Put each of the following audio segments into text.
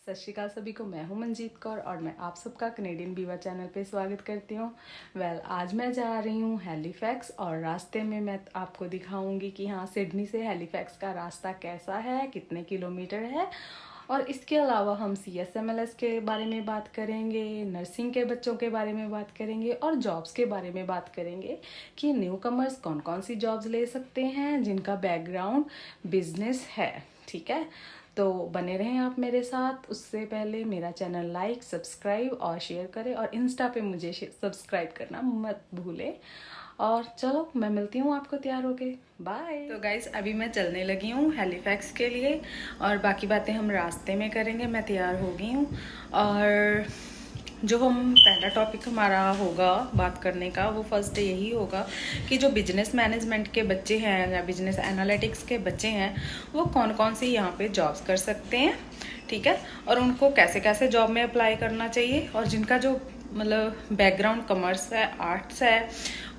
सत श्री अकाल सभी को। मैं हूं मंजीत कौर और मैं आप सबका कनेडियन बीवा चैनल पे स्वागत करती हूं। आज मैं जा रही हूं हैलीफैक्स और रास्ते में मैं आपको दिखाऊंगी कि हाँ, सिडनी से हैलीफैक्स का रास्ता कैसा है, कितने किलोमीटर है। और इसके अलावा हम CSMLS के बारे में बात करेंगे, नर्सिंग के बच्चों के बारे में बात करेंगे और जॉब्स के बारे में बात करेंगे कि न्यू कमर्स कौन कौन सी जॉब्स ले सकते हैं जिनका बैकग्राउंड बिजनेस है। ठीक है, तो बने रहें आप मेरे साथ। उससे पहले मेरा चैनल लाइक, सब्सक्राइब और शेयर करें और इंस्टा पे मुझे सब्सक्राइब करना मत भूलें। और चलो मैं मिलती हूँ आपको तैयार होके। बाय। तो गाइस, अभी मैं चलने लगी हूँ हैलीफैक्स के लिए और बाकी बातें हम रास्ते में करेंगे। मैं तैयार हो गई हूँ और जो हम पहला टॉपिक हमारा होगा बात करने का वो फर्स्ट यही होगा कि जो बिजनेस मैनेजमेंट के बच्चे हैं या बिजनेस एनालिटिक्स के बच्चे हैं वो कौन कौन सी यहाँ पे जॉब्स कर सकते हैं। ठीक है, और उनको कैसे कैसे जॉब में अप्लाई करना चाहिए और जिनका जो मतलब बैकग्राउंड कॉमर्स है, आर्ट्स है,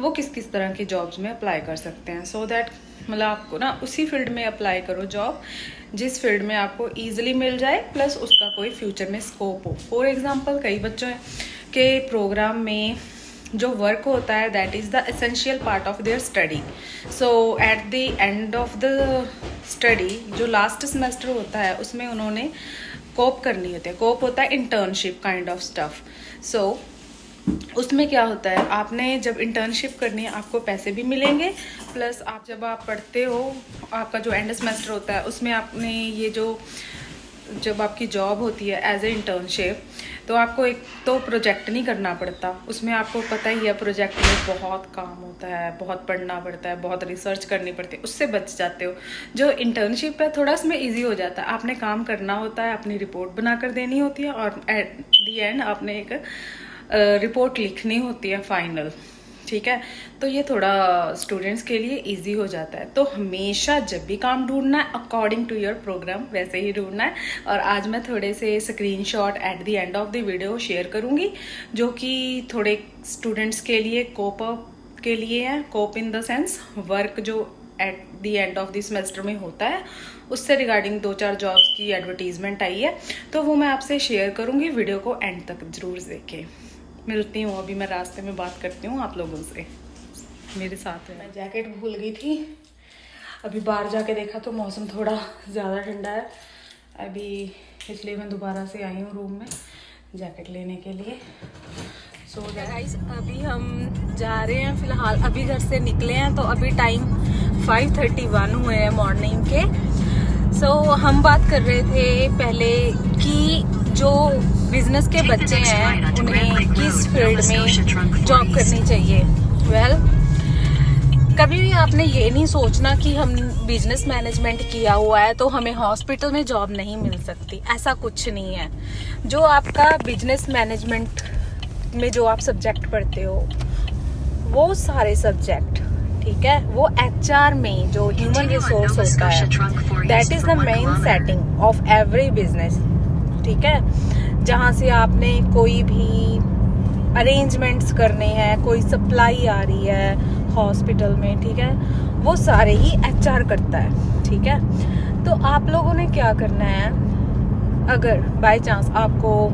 वो किस किस तरह की जॉब्स में अप्लाई कर सकते हैं। सो दैट मतलब आपको ना उसी फील्ड में अप्लाई करो जॉब जिस फील्ड में आपको ईजिली मिल जाए प्लस उसका कोई फ्यूचर में स्कोप हो। फॉर एग्जांपल, कई बच्चों के प्रोग्राम में जो वर्क होता है that is the essential part of their study. So at the end of the study जो लास्ट सेमेस्टर होता है उसमें उन्होंने कोप करनी होती है। कोप होता है इंटर्नशिप काइंड ऑफ स्टफ। सो उसमें क्या होता है, आपने जब इंटर्नशिप करनी है आपको पैसे भी मिलेंगे प्लस आप जब आप पढ़ते हो आपका जो एंड सेमेस्टर होता है उसमें आपने ये जो जब आपकी जॉब होती है एज ए इंटर्नशिप तो आपको एक तो प्रोजेक्ट नहीं करना पड़ता। उसमें आपको पता ही है प्रोजेक्ट में बहुत काम होता है, बहुत पढ़ना पड़ता है, बहुत रिसर्च करनी पड़ती है, उससे बच जाते हो। जो इंटर्नशिप है थोड़ा इसमें इजी हो जाता है। आपने काम करना होता है, अपनी रिपोर्ट बना कर देनी होती है और एट दी एंड आपने एक रिपोर्ट लिखनी होती है फाइनल। ठीक है, तो ये थोड़ा स्टूडेंट्स के लिए इजी हो जाता है। तो हमेशा जब भी काम ढूंढना है अकॉर्डिंग टू योर प्रोग्राम वैसे ही ढूंढना है। और आज मैं थोड़े से screenshot at the end of the video share करूंगी जो कि थोड़े स्टूडेंट्स के लिए कोप अप के लिए है। कोप इन द सेंस वर्क जो at the end of the semester में होता है उससे रिगार्डिंग 2-4 जॉब्स की एडवर्टीजमेंट आई है तो वो मैं आपसे शेयर करूंगी। वीडियो को एंड तक जरूर देखें। मिलती हूँ, अभी मैं रास्ते में बात करती हूँ आप लोगों से। मेरे साथ है। मैं जैकेट भूल गई थी, अभी बाहर जाके देखा तो मौसम थोड़ा ज़्यादा ठंडा है अभी, इसलिए मैं दोबारा से आई हूँ रूम में जैकेट लेने के लिए। सो गाइस, अभी हम जा रहे हैं, फ़िलहाल अभी घर से निकले हैं तो अभी टाइम 5:31 हुए हैं मॉर्निंग के। सो हम बात कर रहे थे पहले कि जो बिजनेस के बच्चे हैं उन्हें किस फील्ड में जॉब करनी चाहिए। कभी भी आपने ये नहीं सोचना कि हम बिजनेस मैनेजमेंट किया हुआ है तो हमें हॉस्पिटल में जॉब नहीं मिल सकती। ऐसा कुछ नहीं है। जो आपका बिजनेस मैनेजमेंट में जो आप सब्जेक्ट पढ़ते हो वो सारे सब्जेक्ट, ठीक है, वो HR में जो ह्यूमन रिसोर्स होता है that is the main setting of every business. ठीक है, जहाँ से आपने कोई भी अरेंजमेंट्स करने हैं, कोई सप्लाई आ रही है हॉस्पिटल में, ठीक है, वो सारे ही HR करता है। ठीक है, तो आप लोगों ने क्या करना है, अगर बाय चांस आपको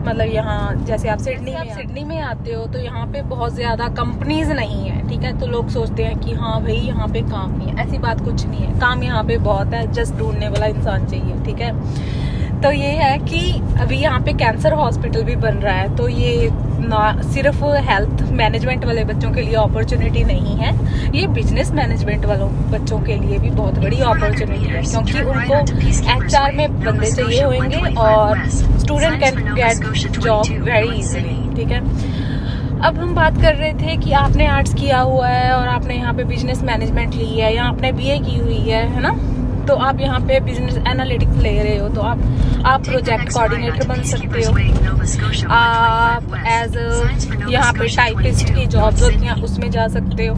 मतलब यहाँ जैसे आप सिडनी में आते हो तो यहाँ पे बहुत ज़्यादा कंपनीज नहीं है। ठीक है, तो लोग सोचते हैं कि हाँ भाई यहाँ पे काम नहीं है। ऐसी बात कुछ नहीं है, काम यहाँ पे बहुत है, जस्ट ढूंढने वाला इंसान चाहिए। ठीक है, तो ये है कि अभी यहाँ पे कैंसर हॉस्पिटल भी बन रहा है तो ये ना सिर्फ हेल्थ मैनेजमेंट वाले बच्चों के लिए अपॉर्चुनिटी नहीं है, ये बिजनेस मैनेजमेंट वालों बच्चों के लिए भी बहुत बड़ी अपॉर्चुनिटी है क्योंकि उनको HR में बंदे चाहिए होंगे और student can get job very easily. ठीक है, अब हम बात कर रहे थे कि आपने आर्ट्स किया हुआ है और आपने यहाँ पे बिजनेस मैनेजमेंट ली है या आपने BA की हुई है ना, तो आप यहाँ पे बिजनेस एनालिटिक्स ले रहे हो तो आप प्रोजेक्ट कोऑर्डिनेटर बन सकते हो। आप एज यहाँ पे टाइपिस्ट की जॉब्स होती हैं उसमें जा सकते हो।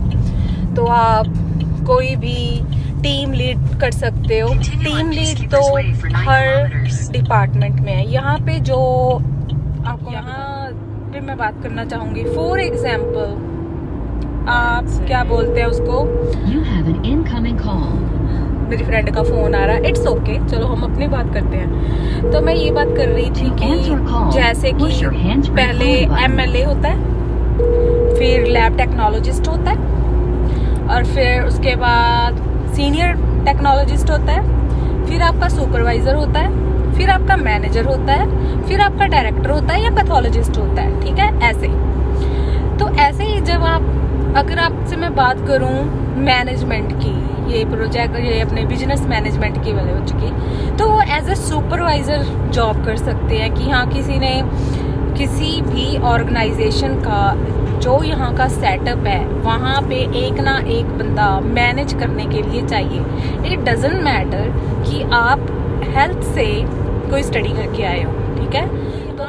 तो आप कोई भी टीम लीड कर सकते हो। टीम लीड तो हर डिपार्टमेंट में है। यहाँ पे जो आपको यहाँ पे मैं बात करना चाहूँगी, फॉर एग्जाम्पल आप क्या बोलते हैं उसको, मेरी फ्रेंड का फ़ोन आ रहा है, इट्स ओके, चलो हम अपनी बात करते हैं। तो मैं ये बात कर रही थी कि जैसे कि पहले MLA होता है, फिर लैब टेक्नोलॉजिस्ट होता है, और फिर उसके बाद सीनियर टेक्नोलॉजिस्ट होता है, फिर आपका सुपरवाइज़र होता है, फिर आपका मैनेजर होता है, फिर आपका डायरेक्टर होता है या पैथोलॉजिस्ट होता है, ठीक है, ऐसे। तो ऐसे ही जब आप, अगर आपसे मैं बात करूं मैनेजमेंट की, ये प्रोजेक्ट, ये अपने बिजनेस मैनेजमेंट की वाले बच्चों की, तो वो एज ए सुपरवाइज़र जॉब कर सकते हैं कि हाँ, किसी ने किसी भी ऑर्गेनाइजेशन का जो यहाँ का सेटअप है वहाँ पे एक ना एक बंदा मैनेज करने के लिए चाहिए। इट डजंट मैटर कि आप हेल्थ से कोई स्टडी करके आए हो, ठीक है। तो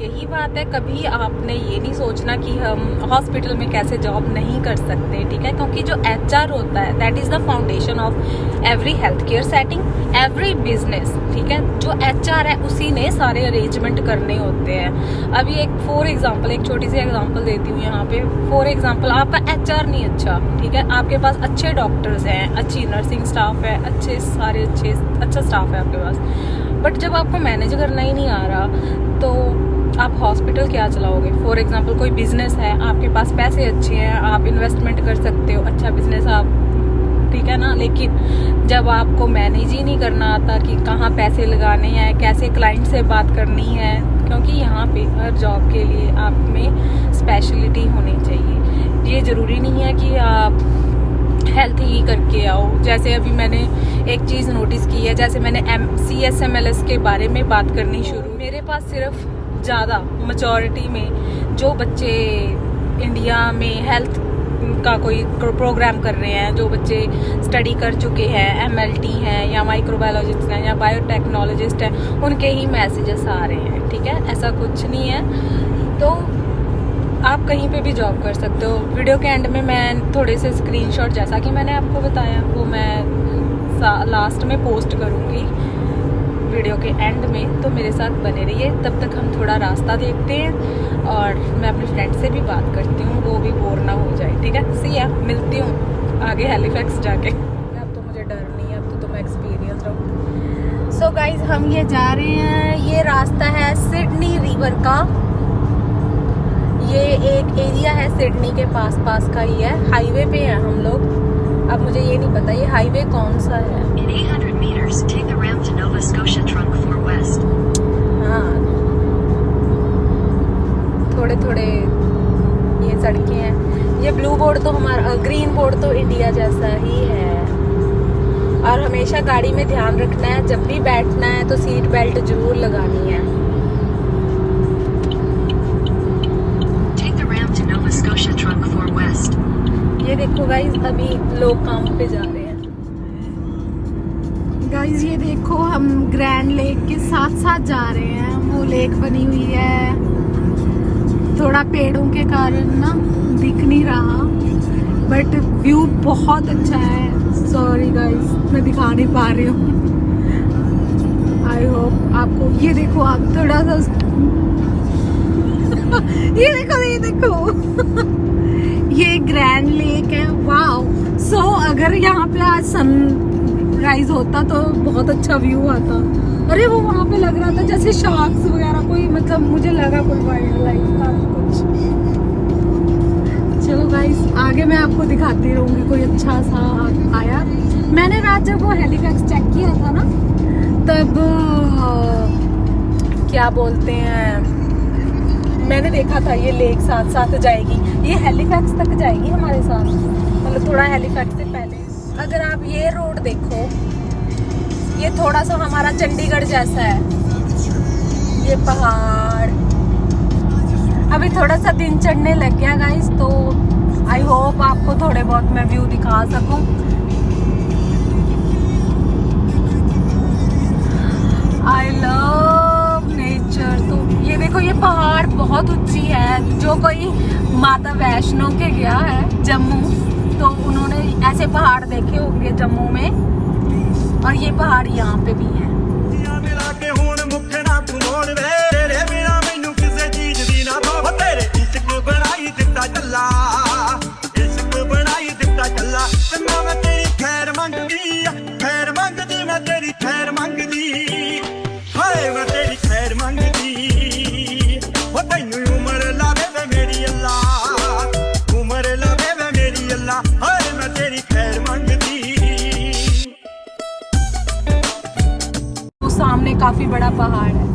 यही बात है, कभी आपने ये नहीं सोचना कि हम हॉस्पिटल में कैसे जॉब नहीं कर सकते, ठीक है, क्योंकि जो HR होता है that is the foundation of every health care setting, every business, ठीक है। जो HR है उसी ने सारे अरेंजमेंट करने होते हैं। अभी एक फॉर एग्जांपल, एक छोटी सी एग्जांपल देती हूँ यहाँ पे। फॉर एग्जांपल, आपका HR नहीं अच्छा, ठीक है, आपके पास अच्छे डॉक्टर्स हैं, अच्छी नर्सिंग स्टाफ है, अच्छे सारे अच्छा स्टाफ है आपके पास, बट जब आपको मैनेज करना ही नहीं आ रहा तो आप हॉस्पिटल क्या चलाओगे। फॉर एग्जांपल, कोई बिजनेस है, आपके पास पैसे अच्छे हैं, आप इन्वेस्टमेंट कर सकते हो, अच्छा बिजनेस आप, ठीक है ना, लेकिन जब आपको मैनेज ही नहीं करना आता कि कहाँ पैसे लगाने हैं, कैसे क्लाइंट से बात करनी है, क्योंकि यहाँ पे हर जॉब के लिए आप में स्पेशलिटी होनी चाहिए। ये ज़रूरी नहीं है कि आप हेल्थ ही करके आओ। जैसे अभी मैंने एक चीज़ नोटिस की है, जैसे मैंने CSMLS के बारे में बात करनी शुरू, मेरे पास सिर्फ ज़्यादा मेजॉरिटी में जो बच्चे इंडिया में हेल्थ का कोई प्रोग्राम कर रहे हैं, जो बच्चे स्टडी कर चुके हैं, MLT हैं या माइक्रोबायोलॉजिस्ट हैं या बायोटेक्नोलॉजिस्ट हैं, उनके ही मैसेजेस आ रहे हैं, ठीक है, ऐसा कुछ नहीं है। तो आप कहीं पे भी जॉब कर सकते हो। वीडियो के एंड में मैं थोड़े से स्क्रीनशॉट, जैसा कि मैंने आपको बताया, वो मैं लास्ट में पोस्ट करूँगी वीडियो के एंड में, तो मेरे साथ बने रहिए। तब तक हम थोड़ा रास्ता देखते हैं और मैं अपनी फ्रेंड से भी बात करती हूँ, वो भी बोर ना हो जाए, ठीक है। सी या मिलती हूँ आगे हैलीफैक्स जाके। अब तो मुझे डर नहीं है, अब तो मैं एक्सपीरियंस रहूँ। सो गाइज, हम ये जा रहे हैं, ये रास्ता है सिडनी रिवर का, ये एक एरिया है सिडनी के पास का ही है, हाईवे पे है हम लोग। अब मुझे ये नहीं पता ये हाईवे कौन सा है। In 800 meters, take the ramp to Nova Scotia Trunk 4 West. हाँ, थोड़े ये सड़कें हैं। ये ब्लू बोर्ड तो हमारा, ग्रीन बोर्ड तो इंडिया जैसा ही है। और हमेशा गाड़ी में ध्यान रखना है, जब भी बैठना है तो सीट बेल्ट जरूर लगानी है। Take the ramp to Nova Scotia Trunk 4 West. ये देखो गाइज, अभी लोग काम पे जा रहे हैं। गाइज ये देखो, हम ग्रैंड लेक के साथ जा रहे हैं। वो लेक बनी हुई है, थोड़ा पेड़ों के कारण ना दिख नहीं रहा, बट व्यू बहुत अच्छा है। सॉरी गाइज, मैं दिखा नहीं पा रही हूँ। आई होप आपको, ये देखो आप थोड़ा सा ये देखो ये ग्रैंड लेक है। वाओ। सो अगर यहाँ पे आज सनराइज होता तो बहुत अच्छा व्यू आता। अरे वो वहाँ पे लग रहा था जैसे शार्क्स वगैरह, कोई मतलब मुझे लगा कोई वाइल्ड लाइफ का कुछ। चलो गाइस, आगे मैं आपको दिखाती रहूँगी कोई अच्छा सा आया। मैंने रात जब वो हैलीफैक्स चेक किया था ना, तब क्या बोलते हैं, मैंने देखा था ये लेक साथ जाएगी, ये हैलीफैक्स तक जाएगी हमारे साथ, मतलब थोड़ा हैलीफैक्स से पहले। अगर आप ये रोड देखो, ये थोड़ा सा हमारा चंडीगढ़ जैसा है, ये पहाड़। अभी थोड़ा सा दिन चढ़ने लग गया गाइस, तो आई होप आपको थोड़े बहुत मैं व्यू दिखा सकूं। I love nature. तो ये देखो, ये पहाड़ बहुत ऊंची है। जो कोई माता वैष्णो के गया है जम्मू, तो उन्होंने ऐसे पहाड़ देखे होंगे जम्मू में, और ये पहाड़ यहाँ पे भी है। खैर मंगदी ਤੈਨੂੰ ਉਮਰ ਲਾਵੇ ਵੇ ਮੇਰੀ ਅੱਲਾ ਉਮਰ ਲਾਵੇ ਵੇ ਮੇਰੀ ਅੱਲਾ ਹਾਏ ਮੈਂ ਤੇਰੀ ਖੈਰ ਮੰਗਦੀ तो सामने काफी बड़ा पहाड़ है।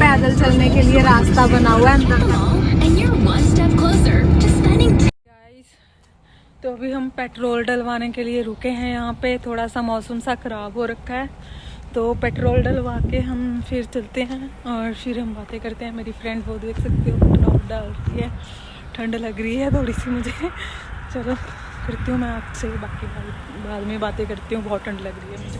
पैदल चलने के लिए रास्ता बना हुआ है अंदर का। And you're one step closer to spending guys तो अभी हम पेट्रोल डलवाने के लिए रुके हैं यहाँ पे। थोड़ा सा मौसम सा ख़राब हो रखा है तो पेट्रोल डलवा के हम फिर चलते हैं और फिर हम बातें करते हैं। मेरी फ्रेंड वो देख सकते हो पेट्रोल डालती है, ठंड लग रही है थोड़ी सी मुझे। चलो करती हूँ मैं आपसे बाकी बाद में बातें करती हूँ, बहुत ठंड लग रही है मुझे।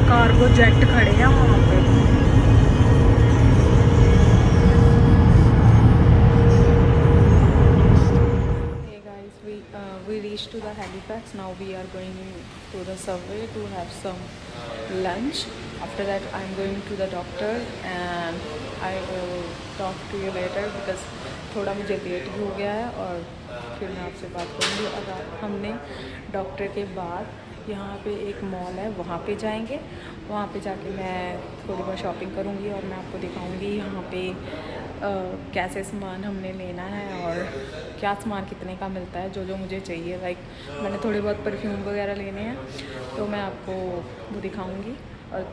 कार्गो जेट खड़े हैं वहाँ पे। Hey guys, we reached to the Halifax. Now we are going to the subway to have some lunch. After that I'm going to the doctor and I will talk to you later because थोड़ा मुझे late भी हो गया है और फिर मैं आपसे बात करूँगी। अगर हमने डॉक्टर के बाद यहाँ पे एक मॉल है वहाँ पे जाएंगे, वहाँ पे जाके मैं थोड़ी बहुत शॉपिंग करूँगी और मैं आपको दिखाऊँगी यहाँ पे कैसे सामान हमने लेना है और क्या सामान कितने का मिलता है, जो जो मुझे चाहिए। लाइक मैंने थोड़े बहुत परफ्यूम वगैरह लेने हैं तो मैं आपको वो दिखाऊँगी और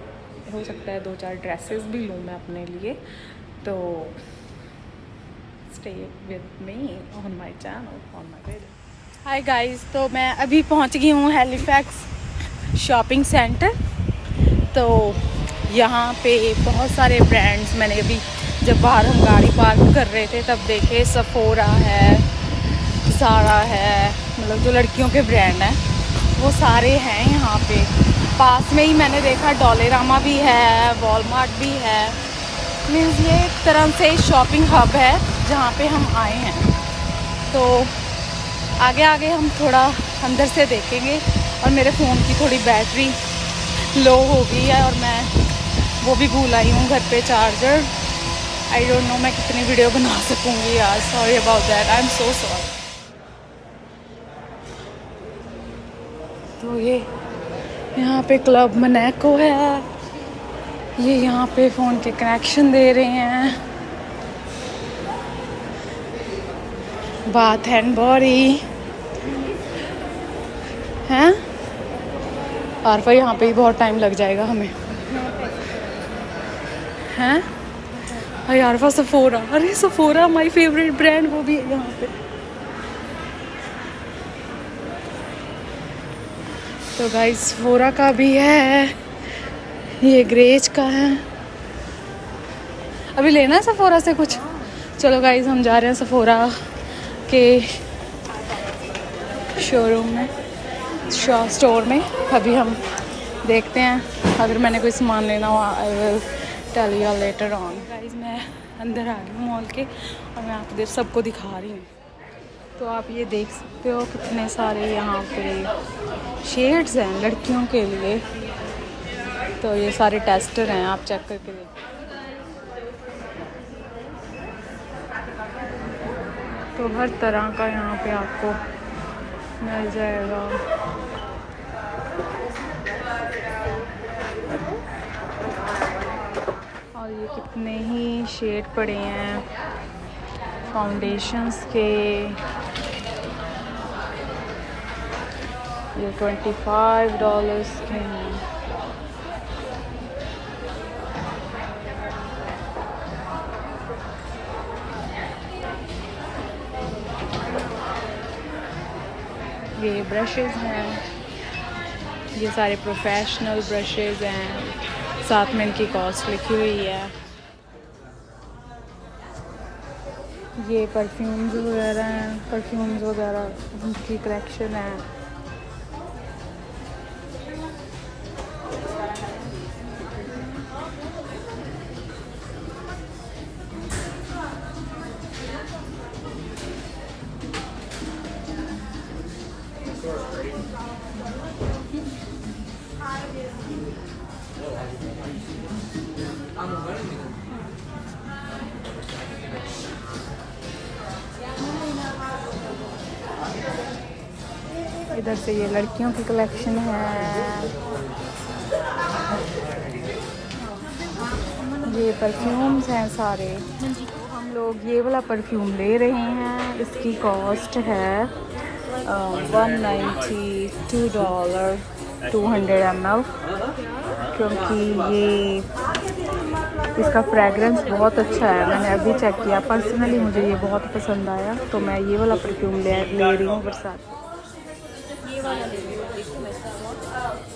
हो सकता है 2-4 ड्रेसेस भी लूँ मैं अपने लिए। तो stay with me on my channel on my video. Hi guys, तो मैं अभी पहुंच गई हूँ हैलिफैक्स शॉपिंग सेंटर। तो यहाँ पे बहुत सारे ब्रांड्स मैंने अभी जब बाहर हम गाड़ी पार्क कर रहे थे तब देखे सफोरा है, ज़ारा है, मतलब जो लड़कियों के ब्रांड हैं वो सारे हैं यहाँ पे। पास में ही मैंने देखा डॉलेरामा भी है, वॉलमार्ट भी है। मीन्स ये एक तरह से शॉपिंग हब है जहाँ पे हम आए हैं। तो आगे आगे हम थोड़ा अंदर से देखेंगे। और मेरे फ़ोन की थोड़ी बैटरी लो हो गई है और मैं वो भी भूल आई हूँ घर पे चार्जर। आई डोंट नो मैं कितनी वीडियो बना सकूँगी यार, sorry about that, I am so sorry. तो ये यहाँ पे क्लब मनेको है, ये यहाँ पे फ़ोन के कनेक्शन दे रहे हैं। बाथ एंड बॉडी हैं और फिर यहाँ पे ही बहुत टाइम लग जाएगा हमें हैं। यार सफोरा, अरे सफोरा माय फेवरेट ब्रांड, वो भी है यहाँ पे। तो गाइस सफोरा का भी है, ये ग्रेज का है। अभी लेना है सफोरा से कुछ? चलो गाइस हम जा रहे हैं सफोरा के शोरूम में, स्टोर में। अभी हम देखते हैं, अगर मैंने कोई सामान लेना हो I will tell you later on. Guys मैं अंदर आ गई हूँ मॉल के और मैं आपको सबको दिखा रही हूँ। तो आप ये देख सकते हो कितने सारे यहाँ पे शेड्स हैं लड़कियों के लिए। तो ये सारे टेस्टर हैं, आप चेक करके देखिए। तो हर तरह का यहाँ पे आपको मिल जाएगा। और ये कितने ही शेड पड़े हैं फाउंडेशंस के। ये $25 के हैं। ये ब्रशेज़ हैं, ये सारे प्रोफेशनल ब्रशेज़ हैं, साथ में इनकी कॉस्ट लिखी हुई है। ये परफ्यूम्स वगैरह हैं, परफ्यूम्स वगैरह उनकी कलेक्शन है। इधर से ये लड़कियों की कलेक्शन है। ये परफ्यूम्स हैं सारे। हम लोग ये वाला परफ्यूम ले रहे हैं, इसकी कॉस्ट है $192 200 ml, क्योंकि ये इसका फ्रेगरेंस बहुत अच्छा है। मैंने अभी चेक किया, पर्सनली मुझे ये बहुत पसंद आया, तो मैं ये वाला परफ्यूम ले रही हूँ बरसात।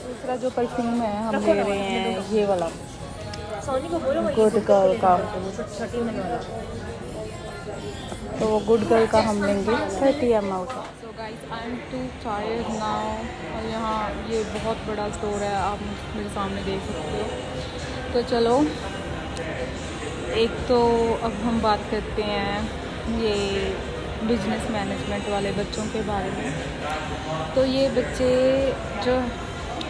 दूसरा जो परफ्यूम है हम ले रहे हैं ये वाला गुड गर्ल का, तो वो गुड गर्ल का हम लेंगे 30 ml का। So guys I am to tired now. और यहाँ ये बहुत बड़ा स्टोर है, आप मेरे सामने देख सकते हो। तो चलो एक तो अब हम बात करते हैं ये बिजनेस मैनेजमेंट वाले बच्चों के बारे में। तो ये बच्चे जो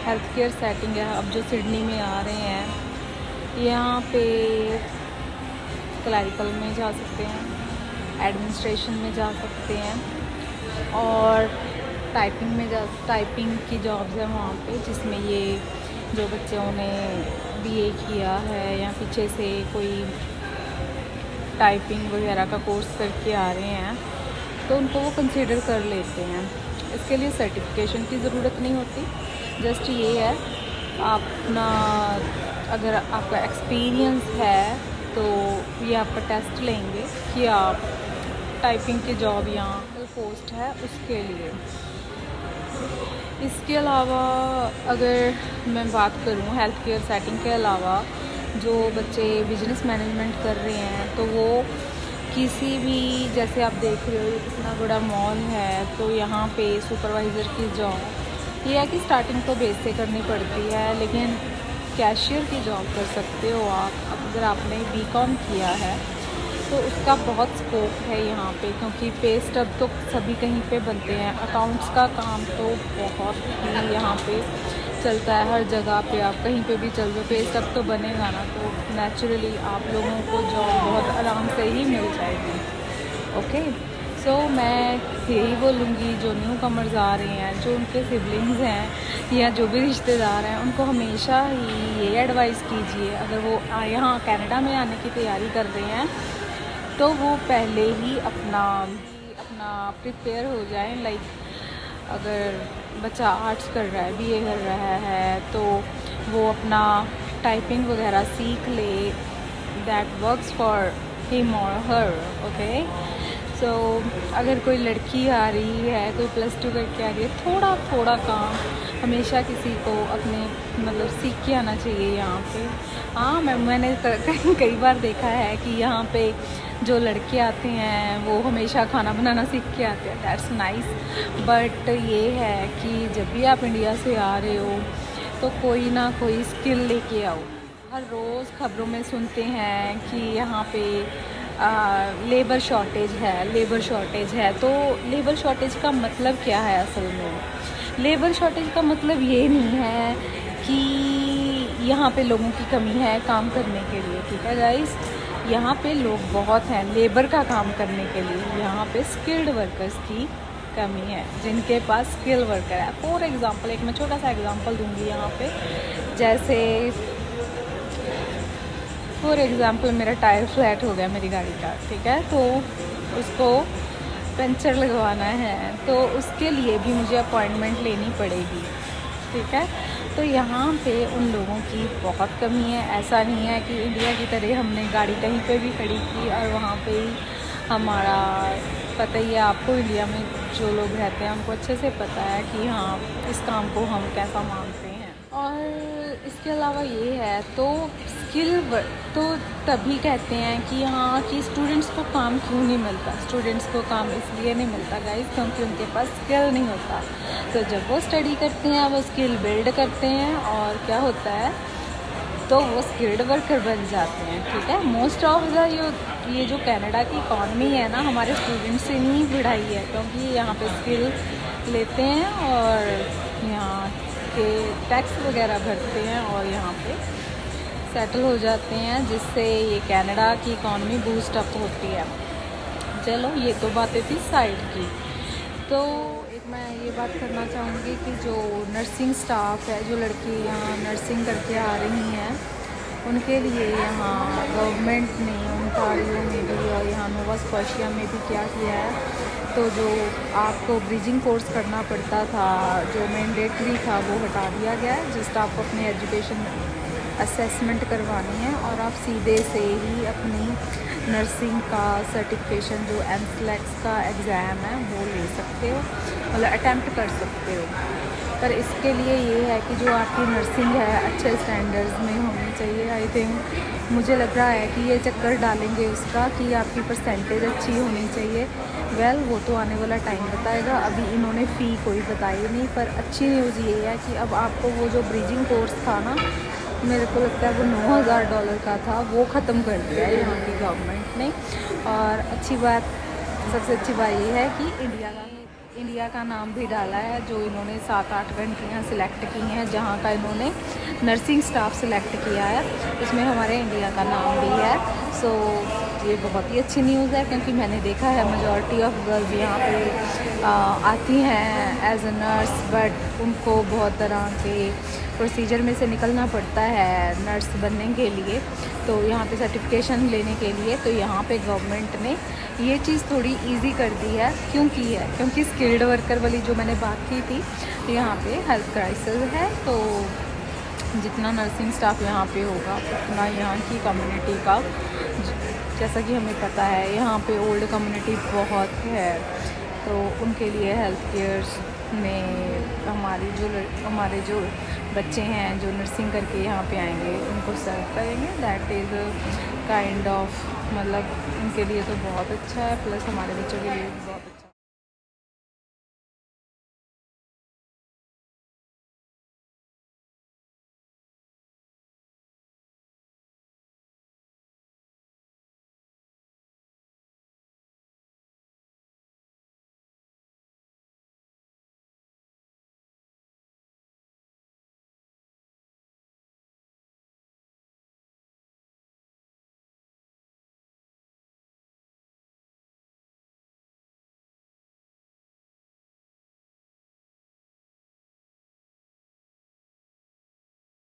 हेल्थ केयर सेटिंग है, अब जो सिडनी में आ रहे हैं, यहाँ पे क्लरिकल में जा सकते हैं, एडमिनिस्ट्रेशन में जा सकते हैं, और टाइपिंग की जॉब्स है वहाँ पे, जिसमें ये जो बच्चों ने BA किया है या पीछे से कोई टाइपिंग वगैरह का कोर्स करके आ रहे हैं, तो उनको वो कंसीडर कर लेते हैं। इसके लिए सर्टिफिकेशन की ज़रूरत नहीं होती, जस्ट ये है अपना, अगर आपका एक्सपीरियंस है तो ये आपका टेस्ट लेंगे कि आप टाइपिंग की जॉब यहाँ पोस्ट है उसके लिए। इसके अलावा अगर मैं बात करूँ हेल्थ केयर सेटिंग के अलावा, जो बच्चे बिजनेस मैनेजमेंट कर रहे हैं तो वो किसी भी, जैसे आप देख रहे हो इतना बड़ा मॉल है, तो यहाँ पे सुपरवाइज़र की जॉब ये है कि स्टार्टिंग तो बेस से करनी पड़ती है, लेकिन कैशियर की जॉब कर सकते हो आप अगर आपने बीकॉम किया है, तो उसका बहुत स्कोप है यहाँ पे, क्योंकि पे स्टब तो सभी कहीं पे बनते हैं। अकाउंट्स का काम तो बहुत ही यहाँ पे चलता है, हर जगह पे आप कहीं पे भी चल जाओ पे स्टब तो बनेगा ना, तो नेचुरली आप लोगों को जॉब बहुत आराम से ही मिल जाएगी। ओके, सो मैं यही बोलूँगी जो न्यू कमर्स आ रहे हैं, जो उनके सिबलिंग्स हैं या जो भी रिश्तेदार हैं, उनको हमेशा ही ये एडवाइस कीजिए, अगर वो यहाँ कनाडा में आने की तैयारी कर रहे हैं तो वो पहले ही अपना प्रिपेयर हो जाए। लाइक अगर बच्चा आर्ट्स कर रहा है, बीए कर रहा है, तो वो अपना टाइपिंग वगैरह सीख ले, दैट वर्क्स फॉर हिम और हर। ओके, सो अगर कोई लड़की आ रही है, कोई +2 करके आ रही है, थोड़ा थोड़ा काम हमेशा किसी को अपने मतलब सीख के आना चाहिए यहाँ पे। हाँ, मैंने कई बार देखा है कि यहाँ पे जो लड़के आते हैं वो हमेशा खाना बनाना सीख के आते हैं, दैट्स नाइस, बट ये है कि जब भी आप इंडिया से आ रहे हो तो कोई ना कोई स्किल लेके आओ। हर रोज़ खबरों में सुनते हैं कि यहाँ पे लेबर शॉर्टेज है, तो लेबर शॉर्टेज का मतलब क्या है? असल में लेबर शॉर्टेज का मतलब ये नहीं है कि यहाँ पे लोगों की कमी है काम करने के लिए, ठीक है गाइस, यहाँ पे लोग बहुत हैं लेबर का काम करने के लिए। यहाँ पे स्किल्ड वर्कर्स की कमी है, जिनके पास स्किल वर्कर है। फॉर एग्ज़ाम्पल एक मैं छोटा सा एग्ज़ाम्पल दूंगी यहाँ पे, जैसे फॉर एग्ज़ाम्पल मेरा टायर फ्लैट हो गया मेरी गाड़ी का, ठीक है, तो उसको पंचर लगवाना है, तो उसके लिए भी मुझे अपॉइंटमेंट लेनी पड़ेगी, ठीक है। तो यहाँ पे उन लोगों की बहुत कमी है। ऐसा नहीं है कि इंडिया की तरह हमने गाड़ी कहीं पे भी खड़ी की और वहाँ पे ही हमारा, पता ही है आपको, इंडिया में जो लोग रहते हैं उनको अच्छे से पता है कि हाँ इस काम को हम कैसा मानते हैं। और इसके अलावा ये है तो स्किल तो तभी कहते हैं कि हाँ कि स्टूडेंट्स को काम क्यों नहीं मिलता। स्टूडेंट्स को काम इसलिए नहीं मिलता गाइस क्योंकि उनके पास स्किल नहीं होता। तो जब वो स्टडी करते हैं वो स्किल बिल्ड करते हैं और क्या होता है तो वो स्किल्ड वर्कर बन जाते हैं, ठीक है। मोस्ट ऑफ द ये जो कनाडा की इकॉनमी है ना, हमारे स्टूडेंट से नहीं बढ़ाई है, क्योंकि यहाँ पे स्किल लेते हैं और यहाँ के टैक्स वगैरह भरते हैं और यहाँ पे सेटल हो जाते हैं, जिससे ये कनाडा की इकॉनमी बूस्ट अप होती है। चलो ये तो बातें थी साइड की। तो एक मैं ये बात करना चाहूँगी कि जो नर्सिंग स्टाफ है, जो लड़की यहाँ नर्सिंग करके आ रही हैं, उनके लिए यहाँ गवर्नमेंट ने ओंटारियो में भी और यहाँ नोवा स्कॉशिया में भी क्या किया है, तो जो आपको ब्रिजिंग कोर्स करना पड़ता था, जो मैंडेटरी था, वो हटा दिया गया है। जस्ट आपको अपनी एजुकेशन असेसमेंट करवानी है और आप सीधे से ही अपनी नर्सिंग का सर्टिफिकेशन जो NCLEX का एग्ज़ाम है वो ले सकते हो, मतलब अटैम्प्ट कर सकते हो। पर इसके लिए ये है कि जो आपकी नर्सिंग है अच्छे स्टैंडर्ड्स में होनी चाहिए। आई थिंक मुझे लग रहा है कि ये चक्कर डालेंगे उसका कि आपकी परसेंटेज अच्छी होनी चाहिए। वेल वो तो आने वाला टाइम बताएगा, अभी इन्होंने फ़ी कोई बताई नहीं। पर अच्छी न्यूज़ ये है कि अब आपको वो जो ब्रिजिंग कोर्स था ना, मेरे को लगता है वो $9,000 का था, वो ख़त्म कर दिया है यहाँ की गवर्नमेंट ने। और अच्छी बात, सबसे अच्छी बात ये है कि इंडिया का नाम भी डाला है, जो इन्होंने 7-8 कंट्रियाँ सिलेक्ट की हैं जहाँ का इन्होंने नर्सिंग स्टाफ सिलेक्ट किया है, उसमें हमारे इंडिया का नाम भी है। सो ये बहुत ही अच्छी न्यूज़ है, क्योंकि मैंने देखा है मेजॉरिटी ऑफ गर्ल्स यहाँ पे आती हैं एज अ नर्स, बट उनको बहुत तरह के प्रोसीजर में से निकलना पड़ता है नर्स बनने के लिए, तो यहाँ पे सर्टिफिकेशन लेने के लिए। तो यहाँ पे गवर्नमेंट ने ये चीज़ थोड़ी इजी कर दी है। क्यों की है? क्योंकि स्किल्ड वर्कर वाली जो मैंने बात की थी, तो यहाँ पे हेल्थ क्राइसिस है, तो जितना नर्सिंग स्टाफ यहाँ पे होगा उतना यहाँ की कम्युनिटी का, जैसा कि हमें पता है यहाँ पे ओल्ड कम्युनिटी बहुत है, तो उनके लिए हेल्थ केयर में हमारे जो बच्चे हैं जो नर्सिंग करके यहाँ पे आएंगे उनको सर्व करेंगे। दैट इज़ काइंड ऑफ मतलब उनके लिए तो बहुत अच्छा है, प्लस हमारे बच्चों के लिए भी बहुत अच्छा है।